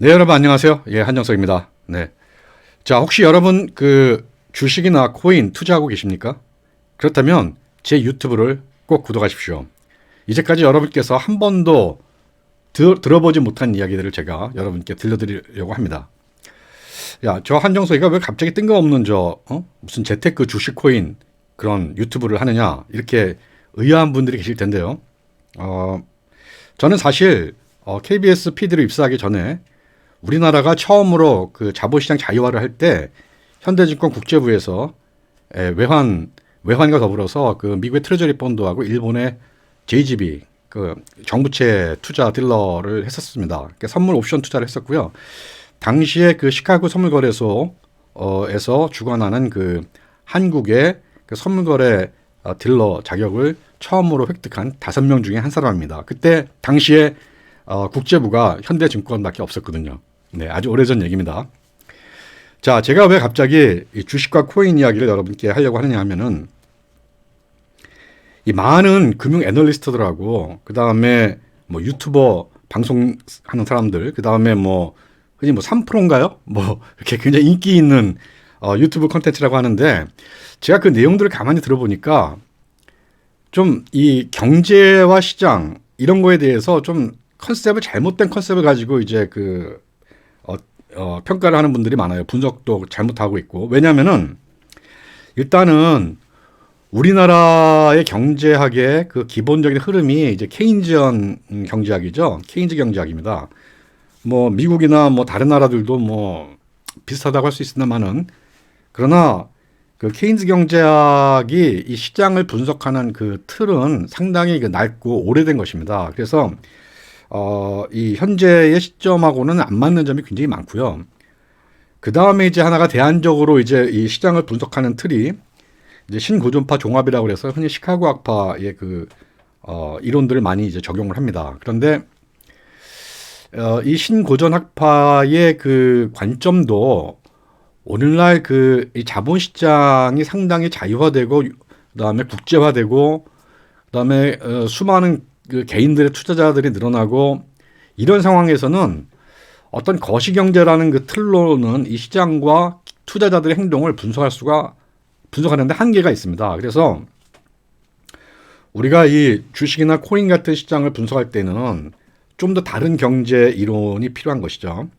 네, 여러분 안녕하세요. 예, 한정석입니다. 네. 자, 혹시 여러분 그 주식이나 코인 투자하고 계십니까? 그렇다면 제 유튜브를 꼭 구독하십시오. 이제까지 여러분께서 한 번도 들어보지 못한 이야기들을 제가 여러분께 들려드리려고 합니다. 야, 저 한정석이가 왜 갑자기 뜬금없는 무슨 재테크 주식 코인 그런 유튜브를 하느냐 이렇게 의아한 분들이 계실 텐데요. 저는 사실 KBS PD로 입사하기 전에 우리나라가 처음으로 그 자본시장 자유화를 할 때 현대증권 국제부에서 외환과 더불어서 그 미국의 트레저리 펀드하고 일본의 JGB 그 정부채 투자 딜러를 했었습니다. 그러니까 선물 옵션 투자를 했었고요. 당시에 그 시카고 선물거래소에서 주관하는 그 한국의 그 선물거래 딜러 자격을 처음으로 획득한 5명 중에 한 사람입니다. 그때 당시에 국제부가 현대증권밖에 없었거든요. 네, 아주 오래전 얘기입니다. 자, 제가 왜 갑자기 이 주식과 코인 이야기를 여러분께 하려고 하느냐 하면은 이 많은 금융 애널리스트들하고 그 다음에 뭐 유튜버 방송하는 사람들 그 다음에 뭐 흔히 뭐 3프로인가요? 뭐 이렇게 굉장히 인기 있는 유튜브 콘텐츠라고 하는데 제가 그 내용들을 가만히 들어보니까 좀 이 경제와 시장 이런 거에 대해서 좀 잘못된 컨셉을 가지고 이제 평가를 하는 분들이 많아요. 분석도 잘못하고 있고. 왜냐면은 일단은 우리나라의 경제학의 그 기본적인 흐름이 이제 케인즈언 경제학이죠. 케인즈 경제학입니다. 뭐 미국이나 뭐 다른 나라들도 뭐 비슷하다고 할 수 있습니다만은 그러나 그 케인즈 경제학이 이 시장을 분석하는 그 틀은 상당히 그 낡고 오래된 것입니다. 그래서 이 현재의 시점하고는 안 맞는 점이 굉장히 많고요. 그 다음에 이제 하나가 대안적으로 이제 이 시장을 분석하는 틀이 이제 신고전파 종합이라고 해서 흔히 시카고 학파의 이론들을 많이 이제 적용을 합니다. 그런데 이 신고전 학파의 그 관점도 오늘날 이 자본시장이 상당히 자유화되고 그다음에 국제화되고 그다음에 수많은 그 개인들의 투자자들이 늘어나고 이런 상황에서는 어떤 거시경제라는 그 틀로는 이 시장과 투자자들의 행동을 분석하는데 한계가 있습니다. 그래서 우리가 이 주식이나 코인 같은 시장을 분석할 때는 좀 더 다른 경제 이론이 필요한 것이죠.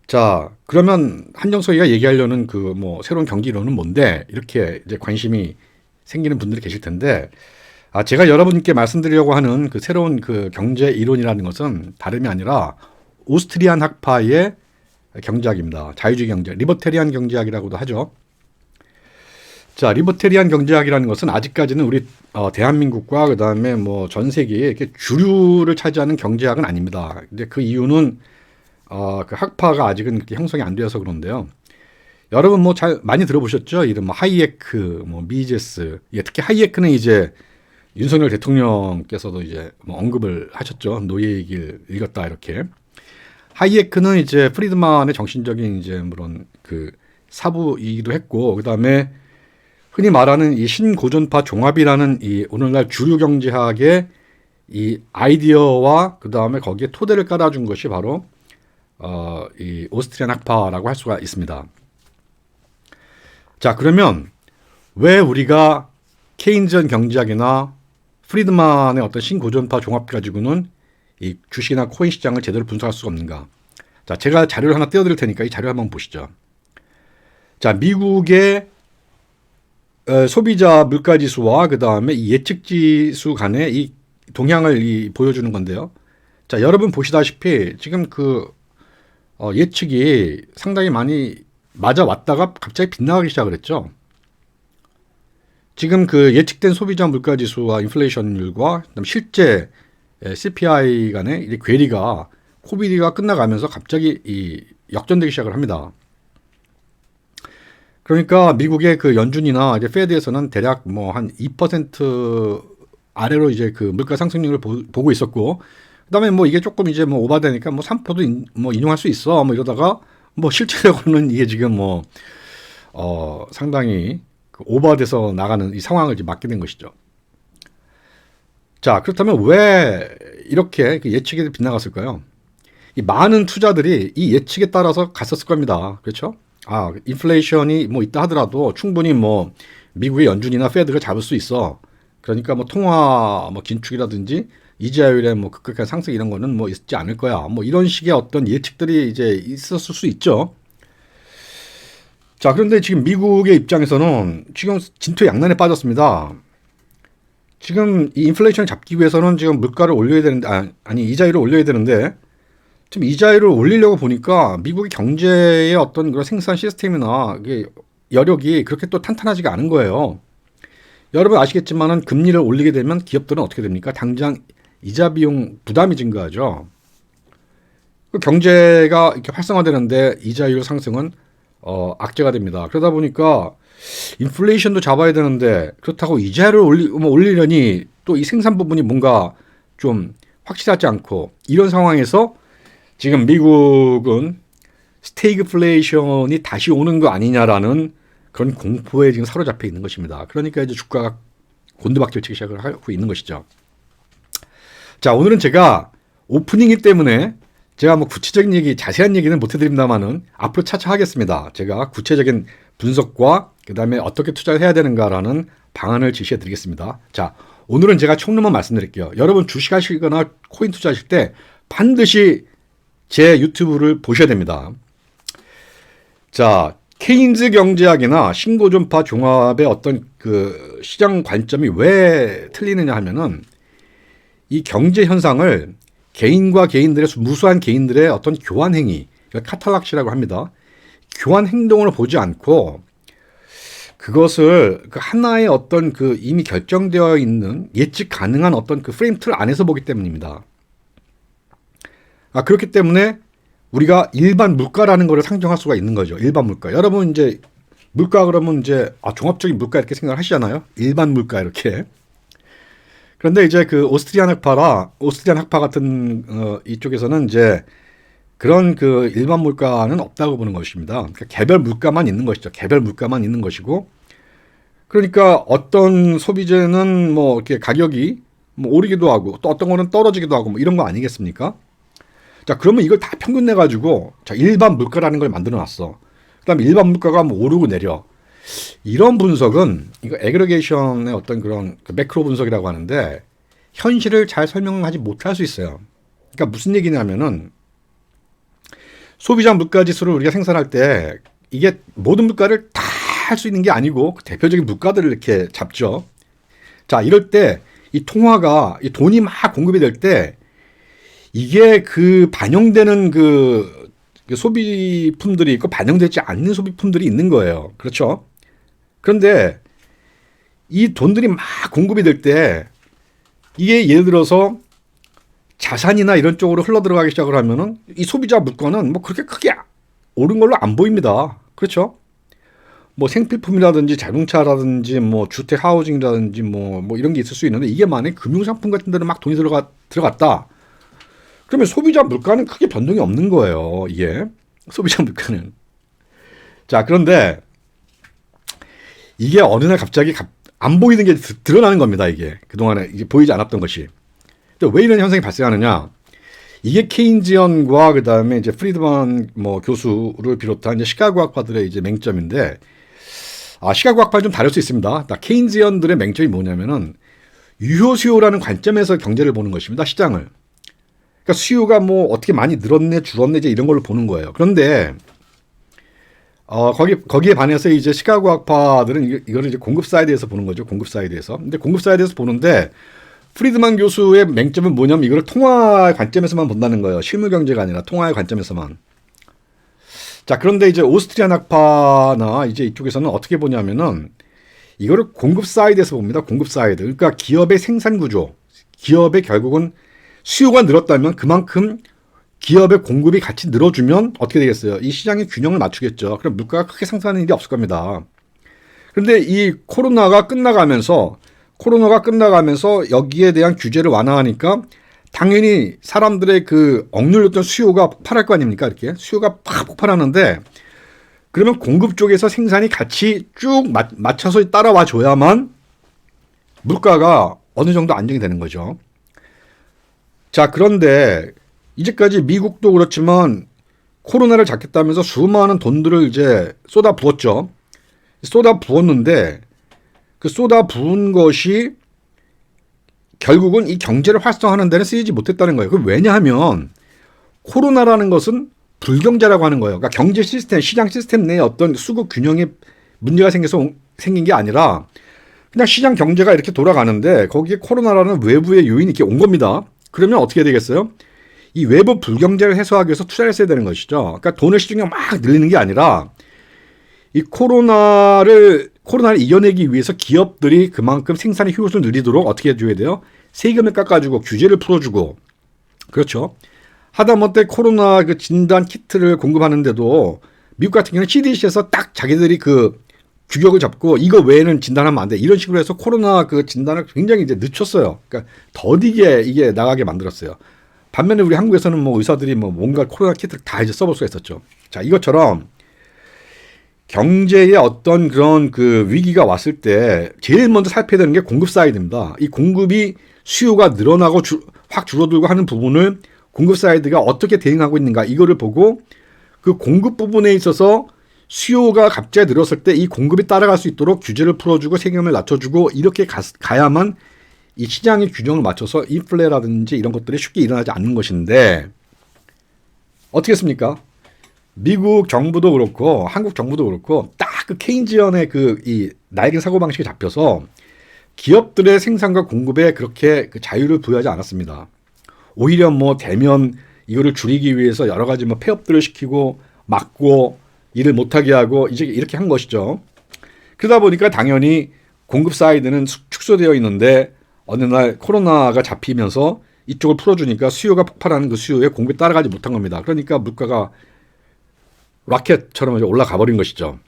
자, 그러면 한정석이가 얘기하려는 그 뭐 새로운 경제 이론은 뭔데? 이렇게 이제 관심이 생기는 분들이 계실 텐데, 제가 여러분께 말씀드리려고 하는 그 새로운 그 경제 이론이라는 것은 다름이 아니라 오스트리안 학파의 경제학입니다. 자유주의 경제, 리버테리안 경제학이라고도 하죠. 자, 리버테리안 경제학이라는 것은 아직까지는 우리 대한민국과 그 다음에 뭐 전 세계에 이렇게 주류를 차지하는 경제학은 아닙니다. 근데 그 이유는 그 학파가 아직은 그렇게 형성이 안 되어서 그런데요. 여러분 뭐 많이 들어보셨죠? 이름 뭐 하이에크, 뭐 미제스. 예, 특히 하이에크는 이제 윤석열 대통령께서도 이제 뭐 언급을 하셨죠. 노예의 길 읽었다 이렇게. 하이에크는 이제 프리드만의 정신적인 이제 물론 그 사부이기도 했고 그다음에 흔히 말하는 이 신고전파 종합이라는 이 오늘날 주류 경제학의 이 아이디어와 그다음에 거기에 토대를 깔아준 것이 바로 이 오스트리안 학파라고 할 수가 있습니다. 자, 그러면 왜 우리가 케인즈언 경제학이나 프리드만의 어떤 신고전파 종합 가지고는 이 주식이나 코인 시장을 제대로 분석할 수가 없는가? 자, 제가 자료를 하나 띄워드릴 테니까 이 자료 한번 보시죠. 자, 미국의 소비자 물가지수와 그 다음에 이 예측지수 간의 이 동향을 보여주는 건데요. 자, 여러분 보시다시피 지금 예측이 상당히 많이 맞아왔다가 갑자기 빗나가기 시작을 했죠. 지금 그 예측된 소비자 물가지수와 인플레이션율과 그다음 실제 CPI 간의 이 괴리가 코비드가 끝나가면서 갑자기 역전되기 시작을 합니다. 그러니까 미국의 그 연준이나 이제 페드에서는 대략 뭐 한 2% 아래로 이제 그 물가 상승률을 보고 있었고, 그다음에 뭐 이게 조금 이제 뭐 오바되니까 뭐 3%도 뭐 인용할 수 있어 뭐 이러다가 뭐 실질적으로는 이게 지금 상당히 오버돼서 나가는 이 상황을 이제 맞게 된 것이죠. 자, 그렇다면 왜 이렇게 예측이 빗나갔을까요? 이 많은 투자들이 이 예측에 따라서 갔었을 겁니다. 그렇죠? 아, 인플레이션이 뭐 있다 하더라도 충분히 뭐 미국의 연준이나 페드가 잡을 수 있어. 그러니까 뭐 통화 뭐 긴축이라든지 이자율의 뭐 급격한 상승 이런 거는 뭐 있지 않을 거야. 뭐 이런 식의 어떤 예측들이 이제 있었을 수 있죠. 자, 그런데 지금 미국의 입장에서는 지금 진퇴양난에 빠졌습니다. 지금 이 인플레이션을 잡기 위해서는 지금 물가를 올려야 되는데, 아니 이자율을 올려야 되는데, 지금 이자율을 올리려고 보니까 미국의 경제의 어떤 그런 생산 시스템이나 이게 여력이 그렇게 또 탄탄하지가 않은 거예요. 여러분 아시겠지만은 금리를 올리게 되면 기업들은 어떻게 됩니까? 당장 이자 비용 부담이 증가하죠. 그 경제가 이렇게 활성화되는데 이자율 상승은 악재가 됩니다. 그러다 보니까 인플레이션도 잡아야 되는데 그렇다고 이자를 올리려니 또 이 생산 부분이 뭔가 좀 확실하지 않고 이런 상황에서 지금 미국은 스태그플레이션이 다시 오는 거 아니냐라는 그런 공포에 지금 사로잡혀 있는 것입니다. 그러니까 이제 주가가 곤두박질 치기 시작을 하고 있는 것이죠. 자, 오늘은 제가 오프닝이기 때문에 제가 뭐 구체적인 얘기, 자세한 얘기는 못 해드립니다만은 앞으로 차차 하겠습니다. 제가 구체적인 분석과 그 다음에 어떻게 투자를 해야 되는가라는 방안을 제시해 드리겠습니다. 자, 오늘은 제가 총론만 말씀드릴게요. 여러분 주식 하시거나 코인 투자하실 때 반드시 제 유튜브를 보셔야 됩니다. 자, 케인즈 경제학이나 신고전파 종합의 어떤 그 시장 관점이 왜 틀리느냐 하면은 이 경제 현상을 개인과 개인들의 무수한 개인들의 어떤 교환 행위, 카탈락시라고 합니다. 교환 행동으로 보지 않고 그것을 그 하나의 어떤 그 이미 결정되어 있는 예측 가능한 어떤 그 프레임 틀 안에서 보기 때문입니다. 그렇기 때문에 우리가 일반 물가라는 것을 상정할 수가 있는 거죠. 일반 물가. 여러분 이제 물가 그러면 이제 종합적인 물가 이렇게 생각을 하시잖아요. 일반 물가 이렇게. 그런데 이제 그 오스트리안 학파 같은 이쪽에서는 이제 그런 그 일반 물가는 없다고 보는 것입니다. 그러니까 개별 물가만 있는 것이죠. 개별 물가만 있는 것이고, 그러니까 어떤 소비재는 뭐 이렇게 가격이 뭐 오르기도 하고 또 어떤 거는 떨어지기도 하고 뭐 이런 거 아니겠습니까? 자, 그러면 이걸 다 평균 내 가지고 자, 일반 물가라는 걸 만들어 놨어. 그다음에 일반 물가가 뭐 오르고 내려. 이런 분석은 이거 애그리게이션의 어떤 그런 그 매크로 분석이라고 하는데 현실을 잘 설명하지 못할 수 있어요. 그러니까 무슨 얘기냐면은 소비자 물가 지수를 우리가 생산할 때 이게 모든 물가를 다 할 수 있는 게 아니고 그 대표적인 물가들을 이렇게 잡죠. 자, 이럴 때 이 통화가 이 돈이 막 공급이 될 때 이게 그 반영되는 그 소비품들이 있고 반영되지 않는 소비품들이 있는 거예요. 그렇죠? 그런데 이 돈들이 막 공급이 될 때 이게 예를 들어서 자산이나 이런 쪽으로 흘러 들어가기 시작을 하면은 이 소비자 물가는 뭐 그렇게 크게 오른 걸로 안 보입니다. 그렇죠? 뭐 생필품이라든지 자동차라든지 뭐 주택 하우징이라든지 뭐 이런 게 있을 수 있는데 이게 만약에 금융상품 같은 데는 막 돈이 들어갔다. 그러면 소비자 물가는 크게 변동이 없는 거예요. 이게 소비자 물가는. 자, 그런데 이게 어느 날 갑자기 안 보이는 게 드러나는 겁니다. 이게 그동안에 이게 보이지 않았던 것이. 근데 왜 이런 현상이 발생하느냐? 이게 케인지언과 그 다음에 이제 프리드만 뭐 교수를 비롯한 이제 시카고 학파들의 이제 맹점인데, 시카고 학파는 좀 다를 수 있습니다. 케인지언들의 맹점이 뭐냐면은 유효 수요라는 관점에서 경제를 보는 것입니다. 시장을. 그러니까 수요가 뭐 어떻게 많이 늘었네, 줄었네, 이제 이런 걸로 보는 거예요. 그런데 거기에 반해서 이제 시카고 학파들은 이거를 이제 공급 사이드에서 보는 거죠. 공급 사이드에서. 근데 공급 사이드에서 보는데 프리드만 교수의 맹점은 뭐냐면 이걸 통화 관점에서만 본다는 거예요. 실물 경제가 아니라 통화의 관점에서만. 자, 그런데 이제 오스트리안 학파나 이제 이쪽에서는 어떻게 보냐면은 이거를 공급 사이드에서 봅니다. 공급 사이드. 그러니까 기업의 생산 구조. 기업의 결국은 수요가 늘었다면 그만큼 기업의 공급이 같이 늘어주면 어떻게 되겠어요? 이 시장의 균형을 맞추겠죠. 그럼 물가가 크게 상승하는 일이 없을 겁니다. 그런데 이 코로나가 끝나가면서 여기에 대한 규제를 완화하니까 당연히 사람들의 그 억눌렸던 수요가 폭발할 거 아닙니까? 이렇게 수요가 팍 폭발하는데 그러면 공급 쪽에서 생산이 같이 쭉 맞춰서 따라와 줘야만 물가가 어느 정도 안정이 되는 거죠. 자, 그런데 이제까지 미국도 그렇지만 코로나를 잡겠다면서 수많은 돈들을 이제 쏟아 부었죠. 쏟아 부었는데 그 쏟아 부은 것이 결국은 이 경제를 활성화하는 데는 쓰이지 못했다는 거예요. 그 왜냐하면 코로나라는 것은 불경제라고 하는 거예요. 그러니까 경제 시스템, 시장 시스템 내에 어떤 수급 균형에 문제가 생긴 게 아니라 그냥 시장 경제가 이렇게 돌아가는데 거기에 코로나라는 외부의 요인이 이렇게 온 겁니다. 그러면 어떻게 되겠어요? 이 외부 불경제를 해소하기 위해서 투자를 했어야 되는 것이죠. 그러니까 돈을 시중에 막 늘리는 게 아니라 이 코로나를 이겨내기 위해서 기업들이 그만큼 생산의 효율을 늘리도록 어떻게 해줘야 돼요? 세금을 깎아주고 규제를 풀어주고 그렇죠. 하다못해 코로나 그 진단 키트를 공급하는데도 미국 같은 경우는 CDC에서 딱 자기들이 그 규격을 잡고 이거 외에는 진단하면 안 돼. 이런 식으로 해서 코로나 그 진단을 굉장히 이제 늦췄어요. 그러니까 더디게 이게 나가게 만들었어요. 반면에 우리 한국에서는 뭐 의사들이 뭐 뭔가 코로나 키트를 다 이제 써볼 수가 있었죠. 자, 이것처럼 경제에 어떤 그런 그 위기가 왔을 때 제일 먼저 살펴야 되는 게 공급 사이드입니다. 이 공급이 수요가 늘어나고 확 줄어들고 하는 부분을 공급 사이드가 어떻게 대응하고 있는가 이거를 보고 그 공급 부분에 있어서 수요가 갑자기 늘었을 때 이 공급이 따라갈 수 있도록 규제를 풀어주고 세금을 낮춰주고 이렇게 가야만 이 시장의 균형을 맞춰서 인플레라든지 이런 것들이 쉽게 일어나지 않는 것인데 어떻게 했습니까? 미국 정부도 그렇고 한국 정부도 그렇고 딱 그 케인지언의 그 이 나에게 사고방식이 잡혀서 기업들의 생산과 공급에 그렇게 그 자유를 부여하지 않았습니다. 오히려 뭐 대면 이거를 줄이기 위해서 여러 가지 뭐 폐업들을 시키고 막고 일을 못하게 하고 이제 이렇게 한 것이죠. 그러다 보니까 당연히 공급 사이드는 축소되어 있는데 어느 날 코로나가 잡히면서 이쪽을 풀어주니까 수요가 폭발하는 그 수요에 공급이 따라가지 못한 겁니다. 그러니까 물가가 라켓처럼 올라가 버린 것이죠.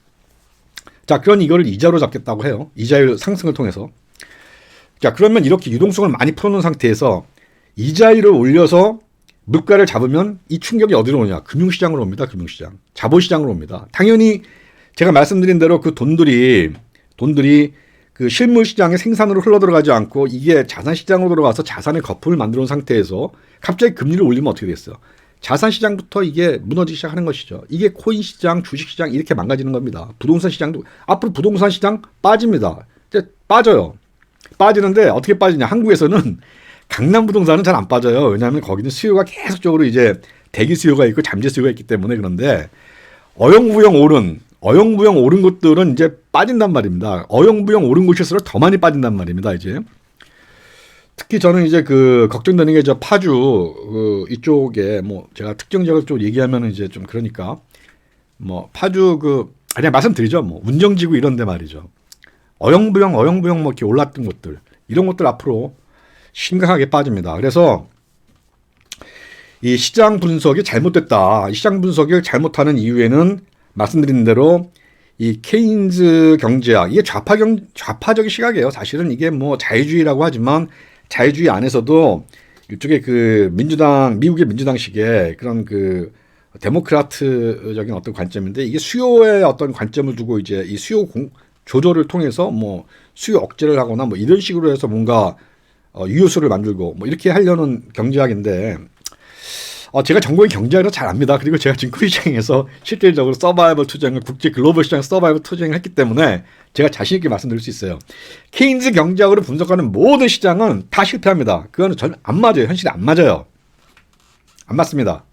자, 그런 이거를 이자로 잡겠다고 해요. 이자율 상승을 통해서. 자, 그러면 이렇게 유동성을 많이 풀어놓은 상태에서 이자율을 올려서 물가를 잡으면 이 충격이 어디로 오냐? 금융시장으로 옵니다. 금융시장. 자본시장으로 옵니다. 당연히 제가 말씀드린 대로 그 돈들이 그 실물시장의 생산으로 흘러들어가지 않고 이게 자산시장으로 들어가서 자산의 거품을 만들어 놓은 상태에서 갑자기 금리를 올리면 어떻게 됐어요? 자산시장부터 이게 무너지기 시작하는 것이죠. 이게 코인시장, 주식시장 이렇게 망가지는 겁니다. 부동산시장도 앞으로 부동산시장 빠집니다. 이제 빠져요. 빠지는데 어떻게 빠지냐? 한국에서는 강남 부동산은 잘 안 빠져요. 왜냐하면 거기는 수요가 계속적으로 이제 대기 수요가 있고 잠재 수요가 있기 때문에. 그런데 어영부영 오른 곳들은 이제 빠진단 말입니다. 어영부영 오른 곳일수록 더 많이 빠진단 말입니다. 이제 특히 저는 이제 그 걱정되는 게 저 파주 그 이쪽에 뭐 제가 특정 지역을 좀 얘기하면 이제 좀 그러니까 뭐 파주 그 그냥 말씀드리죠. 뭐 운정지구 이런데 말이죠. 어영부영 뭐 이렇게 올랐던 곳들 이런 것들 앞으로 심각하게 빠집니다. 그래서 이 시장 분석이 잘못됐다. 이 시장 분석을 잘못하는 이유에는 말씀드린 대로 이 케인즈 경제학 이게 좌파적인 시각이에요. 사실은 이게 뭐 자유주의라고 하지만 자유주의 안에서도 이쪽에 그 미국의 민주당식의 그런 그 데모크라트적인 어떤 관점인데 이게 수요의 어떤 관점을 두고 이제 이 수요 조절을 통해서 뭐 수요 억제를 하거나 뭐 이런 식으로 해서 뭔가 유효수를 만들고 뭐 이렇게 하려는 경제학인데 제가 전공이 경제학을 잘 압니다. 그리고 제가 지금 시장에서 실질적으로 서바이벌 투자를 국제 글로벌 시장 서바이벌 투자를 했기 때문에 제가 자신 있게 말씀드릴 수 있어요. 케인즈 경제학으로 분석하는 모든 시장은 다 실패합니다. 그거는 전혀 안 맞아요. 현실에 안 맞아요. 안 맞습니다.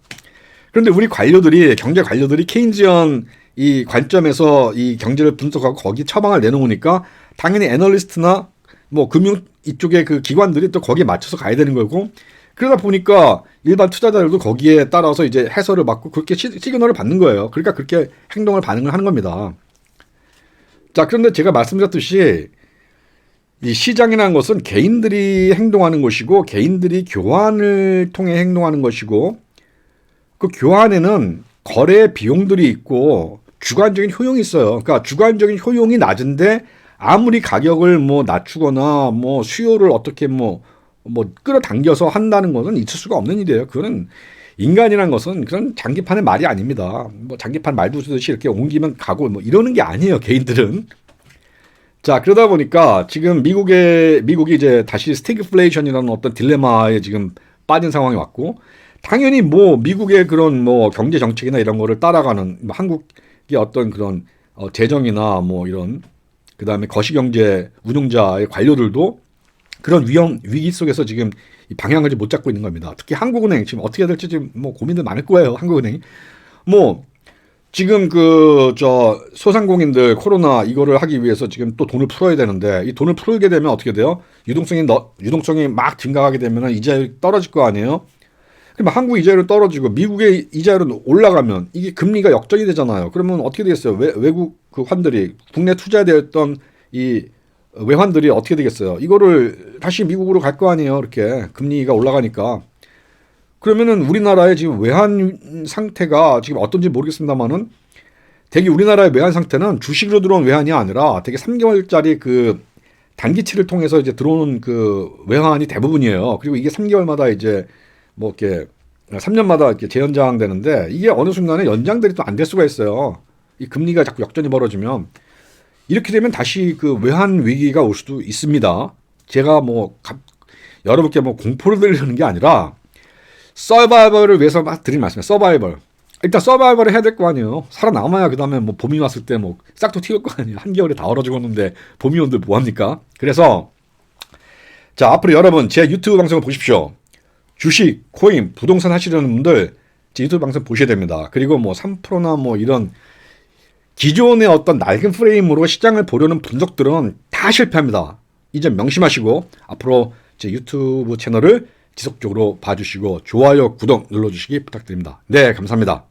그런데 우리 경제 관료들이 케인지언 이 관점에서 이 경제를 분석하고 거기 처방을 내놓으니까 당연히 애널리스트나 뭐 금융 이쪽의 그 기관들이 또 거기에 맞춰서 가야 되는 거고 그러다 보니까 일반 투자자들도 거기에 따라서 이제 해설을 받고 그렇게 시그널을 받는 거예요. 그러니까 그렇게 반응을 하는 겁니다. 자, 그런데 제가 말씀드렸듯이 이 시장이라는 것은 개인들이 행동하는 것이고 개인들이 교환을 통해 행동하는 것이고 그 교환에는 거래 비용들이 있고 주관적인 효용이 있어요. 그러니까 주관적인 효용이 낮은데 아무리 가격을 뭐 낮추거나 뭐 수요를 어떻게 뭐 끌어당겨서 한다는 것은 있을 수가 없는 일이에요. 그거는 인간이란 것은 그런 장기판의 말이 아닙니다. 뭐 장기판 말도 쓰듯이 이렇게 옮기면 가고 뭐 이러는 게 아니에요. 개인들은. 자, 그러다 보니까 지금 미국이 이제 다시 스태그플레이션이라는 어떤 딜레마에 지금 빠진 상황이 왔고 당연히 뭐 미국의 그런 뭐 경제 정책이나 이런 거를 따라가는 뭐 한국의 어떤 그런 재정이나 뭐 이런 그다음에 거시경제 운용자의 관료들도 그런 위기 속에서 지금 이 방향을 못 잡고 있는 겁니다. 특히 한국은행 지금 어떻게 해야 될지 지금 뭐 고민들 많을 거예요. 한국은행이 뭐 지금 그 저 소상공인들 코로나 이거를 하기 위해서 지금 또 돈을 풀어야 되는데 이 돈을 풀게 되면 어떻게 돼요? 유동성이 막 증가하게 되면 이자율이 떨어질 거 아니에요? 그럼 한국 이자율은 떨어지고 미국의 이자율은 올라가면 이게 금리가 역전이 되잖아요. 그러면 어떻게 되겠어요? 외국 그 환들이 국내 투자되었던 이 외환들이 어떻게 되겠어요? 이거를 다시 미국으로 갈 거 아니에요. 이렇게 금리가 올라가니까. 그러면은 우리나라의 지금 외환 상태가 지금 어떤지 모르겠습니다만은 되게 우리나라의 외환 상태는 주식으로 들어온 외환이 아니라 되게 3개월짜리 그 단기치를 통해서 이제 들어오는 그 외환이 대부분이에요. 그리고 이게 3개월마다 이제 뭐 이렇게 3년마다 이렇게 재연장되는데 이게 어느 순간에 연장들이 또 안 될 수가 있어요. 이 금리가 자꾸 역전이 벌어지면 이렇게 되면 다시 그 외환 위기가 올 수도 있습니다. 제가 뭐 여러분께 뭐 공포를 드리는 게 아니라 서바이벌을 위해서 막 드린 말씀이에요. 서바이벌. 일단 서바이벌을 해야 될 거 아니에요. 살아남아야 그다음에 뭐 봄이 왔을 때 뭐 싹도 틔울 거 아니에요. 한겨울에 다 얼어 죽었는데 봄이 온들 뭐 합니까? 그래서 자 앞으로 여러분 제 유튜브 방송을 보십시오. 주식, 코인, 부동산 하시려는 분들 제 유튜브 방송 보셔야 됩니다. 그리고 뭐 3%나 뭐 이런 기존의 어떤 낡은 프레임으로 시장을 보려는 분석들은 다 실패합니다. 이 점 명심하시고 앞으로 제 유튜브 채널을 지속적으로 봐주시고 좋아요, 구독 눌러주시기 부탁드립니다. 네, 감사합니다.